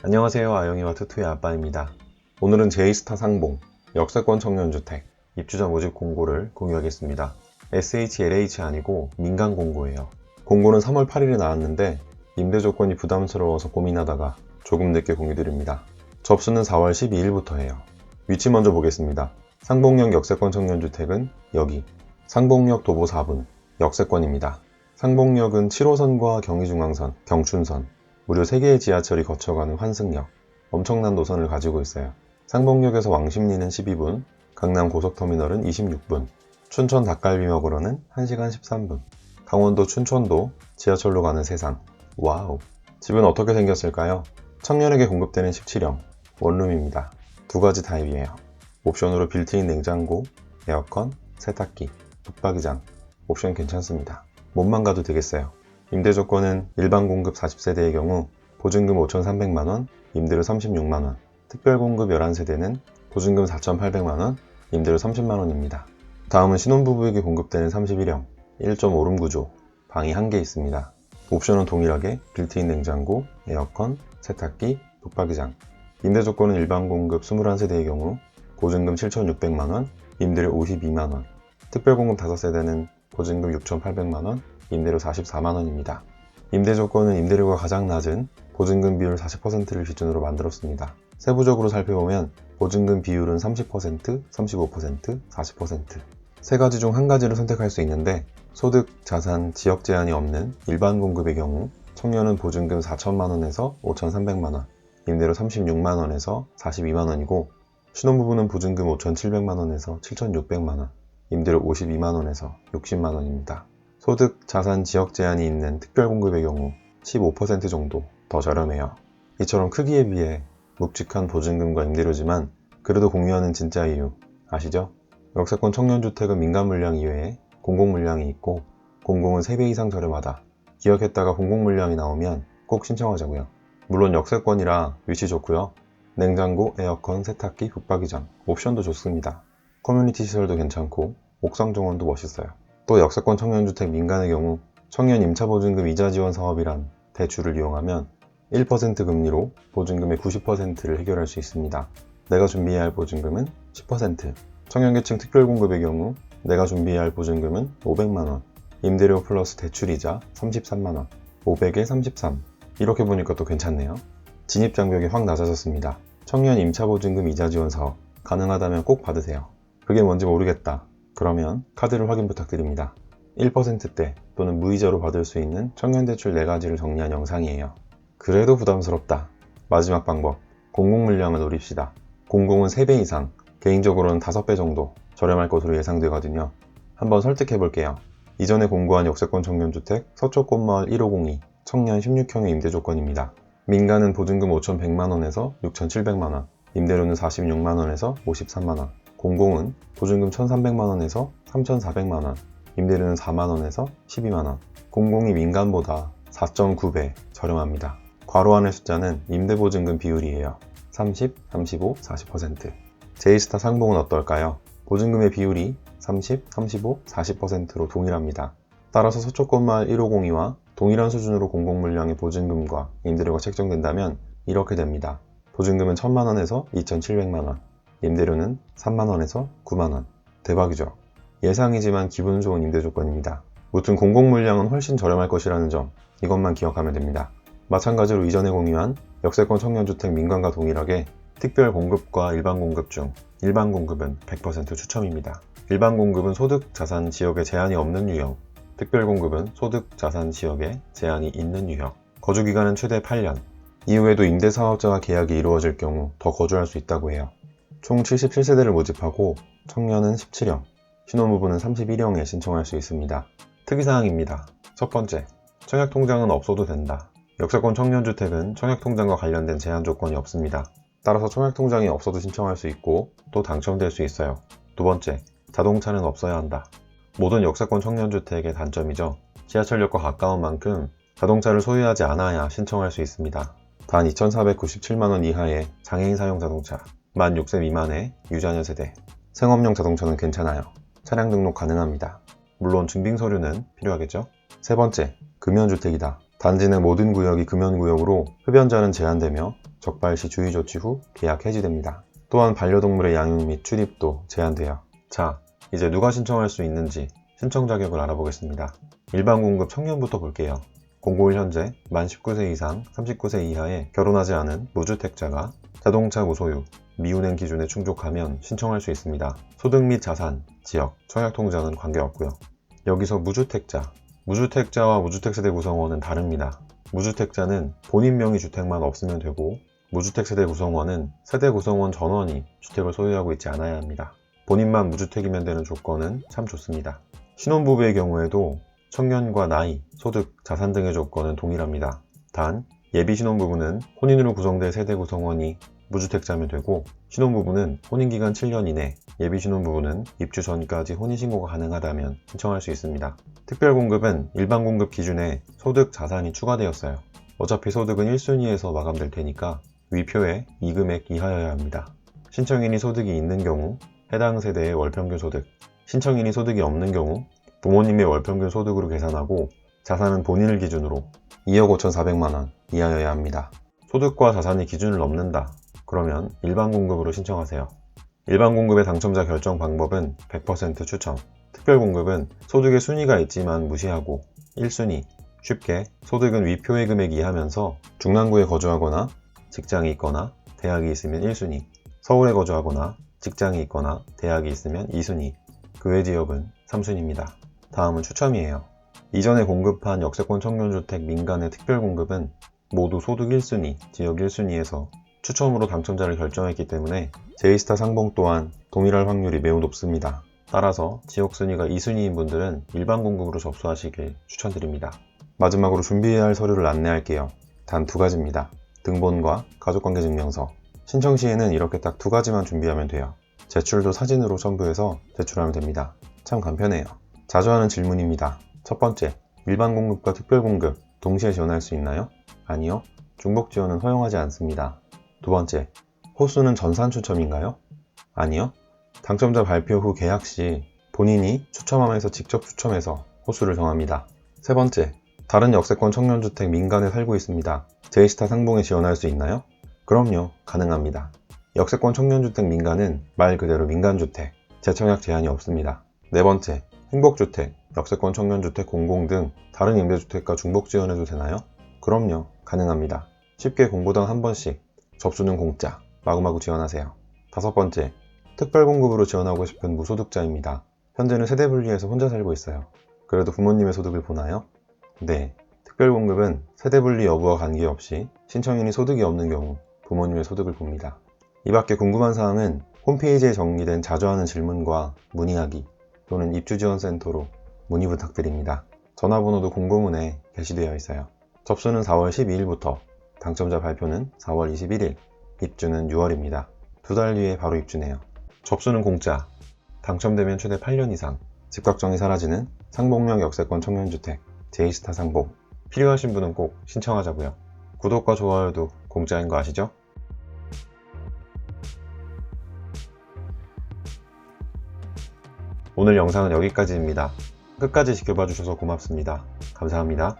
안녕하세요. 아영이와 투투의 아빠입니다. 오늘은 제이스타 상봉, 역세권 청년주택, 입주자 모집 공고를 공유하겠습니다. SHLH 아니고 민간 공고예요. 공고는 3월 8일에 나왔는데 임대 조건이 부담스러워서 고민하다가 조금 늦게 공유드립니다. 접수는 4월 12일부터 해요. 위치 먼저 보겠습니다. 상봉역 역세권 청년주택은 여기, 상봉역 도보 4분, 역세권입니다. 상봉역은 7호선과 경의중앙선, 경춘선, 무려 3개의 지하철이 거쳐가는 환승역, 엄청난 노선을 가지고 있어요. 상봉역에서 왕십리는 12분, 강남 고속터미널은 26분, 춘천 닭갈비 먹으러는 1시간 13분, 강원도 춘천도 지하철로 가는 세상. 와우! 집은 어떻게 생겼을까요? 청년에게 공급되는 17형, 원룸입니다. 두 가지 타입이에요. 옵션으로 빌트인 냉장고, 에어컨, 세탁기, 붙박이장, 옵션 괜찮습니다. 몸만 가도 되겠어요. 임대 조건은 일반 공급 40세대의 경우 보증금 5,300만원, 임대료 36만원, 특별 공급 11세대는 보증금 4,800만원, 임대료 30만원입니다. 다음은 신혼부부에게 공급되는 31형, 1.5룸 구조, 방이 1개 있습니다. 옵션은 동일하게 빌트인 냉장고, 에어컨, 세탁기, 붙박이장. 임대 조건은 일반 공급 21세대의 경우 보증금 7,600만원, 임대료 52만원, 특별 공급 5세대는 보증금 6,800만원, 임대료 44만원입니다. 임대 조건은 임대료가 가장 낮은 보증금 비율 40%를 기준으로 만들었습니다. 세부적으로 살펴보면 보증금 비율은 30%, 35%, 40%. 세 가지 중 한 가지를 선택할 수 있는데 소득, 자산, 지역 제한이 없는 일반 공급의 경우 청년은 보증금 4천만원에서 5,300만원, 임대료 36만원에서 42만원이고 신혼부부는 보증금 5,700만원에서 7,600만원, 임대료 52만원에서 60만원입니다. 소득, 자산, 지역 제한이 있는 특별공급의 경우 15% 정도 더 저렴해요. 이처럼 크기에 비해 묵직한 보증금과 임대료지만 그래도 공유하는 진짜 이유 아시죠? 역세권 청년주택은 민간 물량 이외에 공공 물량이 있고 공공은 3배 이상 저렴하다. 기억했다가 공공 물량이 나오면 꼭 신청하자고요. 물론 역세권이라 위치 좋고요. 냉장고, 에어컨, 세탁기, 붙박이장, 옵션도 좋습니다. 커뮤니티 시설도 괜찮고 옥상 정원도 멋있어요. 또 역세권 청년주택 민간의 경우 청년 임차보증금 이자 지원 사업이란 대출을 이용하면 1% 금리로 보증금의 90%를 해결할 수 있습니다. 내가 준비해야 할 보증금은 10%. 청년계층 특별공급의 경우 내가 준비해야 할 보증금은 500만원, 임대료 플러스 대출이자 33만원, 500에 33. 이렇게 보니까 또 괜찮네요. 진입장벽이 확 낮아졌습니다. 청년 임차보증금 이자 지원 사업 가능하다면 꼭 받으세요. 그게 뭔지 모르겠다. 그러면 카드를 확인 부탁드립니다. 1%대 또는 무이자로 받을 수 있는 청년대출 4가지를 정리한 영상이에요. 그래도 부담스럽다. 마지막 방법, 공공물량을 노립시다. 공공은 3배 이상, 개인적으로는 5배 정도 저렴할 것으로 예상되거든요. 한번 설득해볼게요. 이전에 공고한 역세권 청년주택 서초꽃마을 1502 청년 16형의 임대조건입니다. 민간은 보증금 5,100만원에서 6,700만원, 임대료는 46만원에서 53만원, 공공은 보증금 1,300만원에서 3,400만원, 임대료는 4만원에서 12만원. 공공이 민간보다 4.9배 저렴합니다. 괄호 안의 숫자는 임대보증금 비율이에요. 30, 35, 40%. 제이스타 상봉은 어떨까요? 보증금의 비율이 30, 35, 40%로 동일합니다. 따라서 서초꽃마을 1502와 동일한 수준으로 공공물량의 보증금과 임대료가 책정된다면 이렇게 됩니다. 보증금은 1,000만원에서 2,700만원, 임대료는 3만원에서 9만원. 대박이죠? 예상이지만 기분 좋은 임대 조건입니다. 무튼 공공물량은 훨씬 저렴할 것이라는 점, 이것만 기억하면 됩니다. 마찬가지로 이전에 공유한 역세권 청년주택 민간과 동일하게 특별 공급과 일반 공급 중 일반 공급은 100% 추첨입니다. 일반 공급은 소득, 자산, 지역에 제한이 없는 유형, 특별 공급은 소득, 자산, 지역에 제한이 있는 유형, 거주기간은 최대 8년, 이후에도 임대사업자와 계약이 이루어질 경우 더 거주할 수 있다고 해요. 총 77세대를 모집하고 청년은 17형, 신혼부부는 31형에 신청할 수 있습니다. 특이사항입니다. 첫 번째, 청약통장은 없어도 된다. 역세권 청년주택은 청약통장과 관련된 제한 조건이 없습니다. 따라서 청약통장이 없어도 신청할 수 있고 또 당첨될 수 있어요. 두 번째, 자동차는 없어야 한다. 모든 역세권 청년주택의 단점이죠. 지하철역과 가까운 만큼 자동차를 소유하지 않아야 신청할 수 있습니다. 단 2,497만원 이하의 장애인 사용 자동차, 만 6세 미만의 유자녀 세대, 생업용 자동차는 괜찮아요. 차량 등록 가능합니다. 물론 증빙 서류는 필요하겠죠? 세 번째, 금연주택이다. 단지 내 모든 구역이 금연구역으로 흡연자는 제한되며 적발 시 주의 조치 후 계약 해지됩니다. 또한 반려동물의 양육 및 출입도 제한돼요. 자, 이제 누가 신청할 수 있는지 신청 자격을 알아보겠습니다. 일반 공급 청년부터 볼게요. 공고일 현재 만 19세 이상 39세 이하의 결혼하지 않은 무주택자가 자동차 무소유, 미운행 기준에 충족하면 신청할 수 있습니다. 소득 및 자산, 지역, 청약통장은 관계없고요. 여기서 무주택자와 무주택세대 구성원은 다릅니다. 무주택자는 본인 명의 주택만 없으면 되고, 무주택세대 구성원은 세대 구성원 전원이 주택을 소유하고 있지 않아야 합니다. 본인만 무주택이면 되는 조건은 참 좋습니다. 신혼부부의 경우에도 청년과 나이, 소득, 자산 등의 조건은 동일합니다. 단, 예비 신혼부부는 혼인으로 구성된 세대 구성원이 무주택자면 되고, 신혼부부는 혼인기간 7년 이내, 예비 신혼부부는 입주 전까지 혼인신고가 가능하다면 신청할 수 있습니다. 특별공급은 일반 공급 기준에 소득, 자산이 추가되었어요. 어차피 소득은 1순위에서 마감될 테니까 위표에 이 금액 이하여야 합니다. 신청인이 소득이 있는 경우 해당 세대의 월평균 소득, 신청인이 소득이 없는 경우 부모님의 월평균 소득으로 계산하고 자산은 본인을 기준으로 2억 5,400만원 이하여야 합니다. 소득과 자산이 기준을 넘는다. 그러면 일반 공급으로 신청하세요. 일반 공급의 당첨자 결정 방법은 100% 추첨. 특별 공급은 소득의 순위가 있지만 무시하고 1순위. 쉽게 소득은 위표의 금액 이하면서 중랑구에 거주하거나 직장이 있거나 대학이 있으면 1순위. 서울에 거주하거나 직장이 있거나 대학이 있으면 2순위. 그 외 지역은 3순위입니다. 다음은 추첨이에요. 이전에 공급한 역세권 청년주택 민간의 특별 공급은 모두 소득 1순위, 지역 1순위에서 추첨으로 당첨자를 결정했기 때문에 제이스타 상봉 또한 동일할 확률이 매우 높습니다. 따라서 지역 순위가 2순위인 분들은 일반 공급으로 접수하시길 추천드립니다. 마지막으로 준비해야 할 서류를 안내할게요. 단 2가지입니다. 등본과 가족관계증명서. 신청 시에는 이렇게 딱 2가지만 준비하면 돼요. 제출도 사진으로 첨부해서 제출하면 됩니다. 참 간편해요. 자주 하는 질문입니다. 첫 번째, 일반 공급과 특별 공급 동시에 지원할 수 있나요? 아니요. 중복 지원은 허용하지 않습니다. 두 번째, 호수는 전산 추첨인가요? 아니요. 당첨자 발표 후 계약 시 본인이 추첨함에서 직접 추첨해서 호수를 정합니다. 세 번째, 다른 역세권 청년주택 민간에 살고 있습니다. 제이스타 상봉에 지원할 수 있나요? 그럼요, 가능합니다. 역세권 청년주택 민간은 말 그대로 민간주택, 재청약 제한이 없습니다. 네 번째, 행복주택, 역세권 청년주택 공공 등 다른 임대주택과 중복 지원해도 되나요? 그럼요, 가능합니다. 쉽게 공고당 한 번씩, 접수는 공짜, 마구마구 지원하세요. 다섯 번째, 특별공급으로 지원하고 싶은 무소득자입니다. 현재는 세대분리해서 혼자 살고 있어요. 그래도 부모님의 소득을 보나요? 네, 특별공급은 세대분리 여부와 관계없이 신청인이 소득이 없는 경우 부모님의 소득을 봅니다. 이 밖에 궁금한 사항은 홈페이지에 정리된 자주 하는 질문과 문의하기 또는 입주지원센터로 문의 부탁드립니다. 전화번호도 공고문에 게시되어 있어요. 접수는 4월 12일부터, 당첨자 발표는 4월 21일, 입주는 6월입니다. 2달 뒤에 바로 입주네요. 접수는 공짜, 당첨되면 최대 8년 이상, 집값정이 사라지는 상봉형 역세권 청년주택, 제이스타 상봉. 필요하신 분은 꼭 신청하자고요. 구독과 좋아요도 공짜인 거 아시죠? 오늘 영상은 여기까지입니다. 끝까지 지켜봐 주셔서 고맙습니다. 감사합니다.